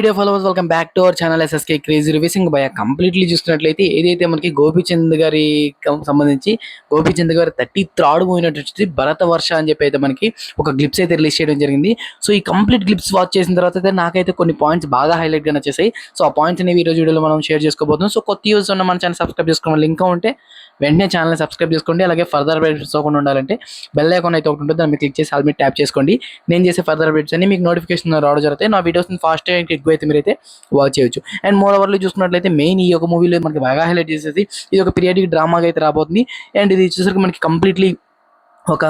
Media followers welcome back to our channel SSK crazy reviews. ఇంకా భయ completely చూస్తున్నట్లయితే ఏదైతే మనకి గోపీచంద్ గారి సంబంధించి గోపీచంద్ గారి 33rd మూవీ వచ్చి భరత వర్ష అని చెప్పి అయితే మనకి ఒక గ్లిప్స్ అయితే రిలీజ్ చేయడం జరిగింది. సో ఈ కంప్లీట్ గ్లిప్స్ వాచ్ చేసిన తర్వాత అయితే నాకైతే కొన్ని పాయింట్స్ బాగా హైలైట్ గా నచ్చేసాయి. సో ఆ పాయింట్స్ అనేవి ఈ రోజు వీడియోలో మనం షేర్ చేసుకోబోతున్నాం. సో కొత్త యూస్ ఉన్న మన ఛానల్ సబ్స్క్రైబ్ చేసుకోవాలి, లింక్ ఉంటే వెంటనే ఛానల్ సబ్స్క్రైబ్ చేసుకోండి. అలాగే ఫర్దర్ అప్డేట్స్ అవ్వకుండా ఉండాలంటే బెల్ ఐకాన్ అయితే ఒకటి ఉంటుంది, దాన్ని క్లిక్ చేసి ఆల్ మీద ట్యాప్ చేసుకోండి. నేను చేసే ఫర్దర్ అప్డేట్స్ అన్ని మీకు నోటిఫికేషన్ రావడం జరుగుతాయి. నా వీడియోస్ ఫాస్ట్ ఎక్కువ అయితే మీరైతే వాచ్ చేయొచ్చు. అండ్ మోర్ ఓవర్లో చూసుకున్నట్లయితే మెయిన్ ఈ ఒక మూవీలో మనకి బాగా హైలైట్ చేసేది ఇది ఒక పీరియాడిక్ డ్రామాగా అయితే రాబోతుంది. అండ్ ఇది వచ్చేసరికి మనకి కంప్లీట్లీ ఒక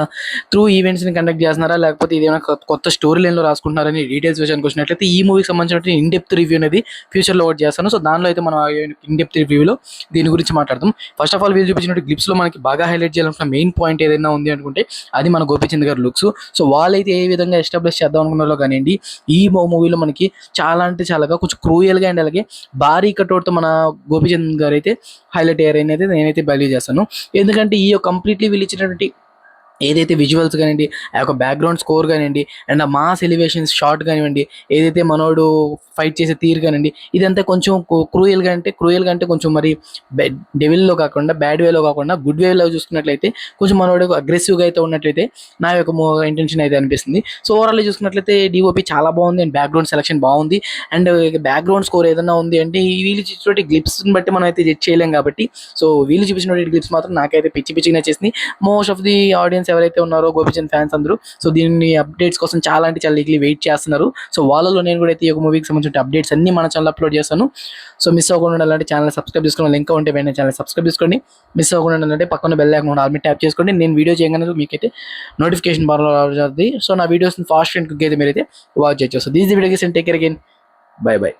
త్రూ ఈవెంట్స్ని కండక్ట్ చేస్తున్నారా లేకపోతే ఇదేమైనా కొత్త స్టోరీ లైన్లో రాసుకుంటున్నారని డీటెయిల్స్ విషయానికి వచ్చినట్లయితే ఈ మూవీకి సంబంధించిన ఇన్ డెప్త్ రివ్యూ అనేది ఫ్యూచర్లో ఒకటి చేస్తాను. సో దానిలో అయితే మనం ఇన్ డెప్త్ రివ్యూలో దీని గురించి మాట్లాడతాం. ఫస్ట్ ఆఫ్ ఆల్ వీళ్ళు చూపించినట్టు గ్లిప్స్లో మనకి బాగా హైలైట్ చేయాలనుకున్న మెయిన్ పాయింట్ ఏదైనా ఉంది అనుకుంటే అది మన గోపీచంద్ గారి లుక్స్. సో వాళ్ళైతే ఏ విధంగా ఎస్టాబ్లిష్ చేద్దాం అనుకున్నారో కానివ్వండి, ఈ మూవీలో మనకి చాలా అంటే చాలాగా కొంచెం క్రూయల్గా అండ్ అలాగే భారీ కట్అవుట్తో మన గోపీచంద్ గారు అయితే హైలైట్ అయ్యారని అయితే నేనైతే బిలీవ్ చేస్తాను. ఎందుకంటే ఈ కంప్లీట్లీ వీళ్ళు ఇచ్చినటువంటి ఏదైతే విజువల్స్ కానివ్వండి, ఆ యొక్క బ్యాక్గ్రౌండ్ స్కోర్ కానివ్వండి, అండ్ ఆ మాస్ ఎలివేషన్స్ షాట్ కానివ్వండి, ఏదైతే మనోడు ఫైట్ చేసే తీరు కానివ్వండి, ఇదంతా కొంచెం క్రూయల్గా అంటే కొంచెం మరి డెవిల్లో కాకుండా బ్యాడ్ వేలో కాకుండా గుడ్ వేలో చూసుకున్నట్లయితే కొంచెం మనోడు అగ్రెసివ్గా అయితే ఉన్నట్లయితే నా యొక్క ఇంటెన్షన్ అయితే అనిపిస్తుంది. సో ఓవరాల్ చూసుకున్నట్లయితే డిఓపి చాలా బాగుంది అండ్ బ్యాక్గ్రౌండ్ సెలెక్షన్ బాగుంది. అండ్ బ్యాక్గ్రౌండ్ స్కోర్ ఏదైనా ఉంది అంటే వీళ్ళు చూసినటువంటి గ్లిప్స్ని బట్టి మనం అయితే జడ్జ్ చేయలేం కాబట్టి, సో వీళ్ళు చూపించినటువంటి గ్లిప్స్ మాత్రం నాకైతే పిచ్చిగా నచ్చేసింది. మోస్ట్ ఆఫ్ ది ఆడియన్స్ ఎవరైతే ఉన్నారో గోపీచంద్ ఫ్యాన్స్ అందరూ సో దీన్ని అప్డేట్స్ కోసం చాలా అంటే చాలా ఈగర్లీ వెయిట్ చేస్తున్నారు. సో వాళ్ళలో నేను కూడా అయితే ఈ మూవీకి సంబంధించిన అప్డేట్స్ అన్ని మన ఛానల్ అప్లోడ్ చేస్తాను. సో మిస్ అవ్వకుండా ఉండాలంటే ఛానల్ సబ్స్క్రైబ్ చేసుకోండి, లింక్ ఉంటే వెంటనే ఛానల్ సబ్స్క్రైబ్ చేసుకోండి. మిస్ అవ్వకుండా ఉండాలంటే పక్కన బెల్ ఐకాన్ ఆల్ మీద ట్యాప్ చేసుకోండి. నేను వీడియో చేయగానే మీకైతే నోటిఫికేషన్ బాగా జరుగుతుంది. సో నా వీడియోస్ని ఫాస్ట్ అండ్ క్విక్ అయితే మీరైతే వాచ్ చేయొచ్చు. So these video take care again, by by.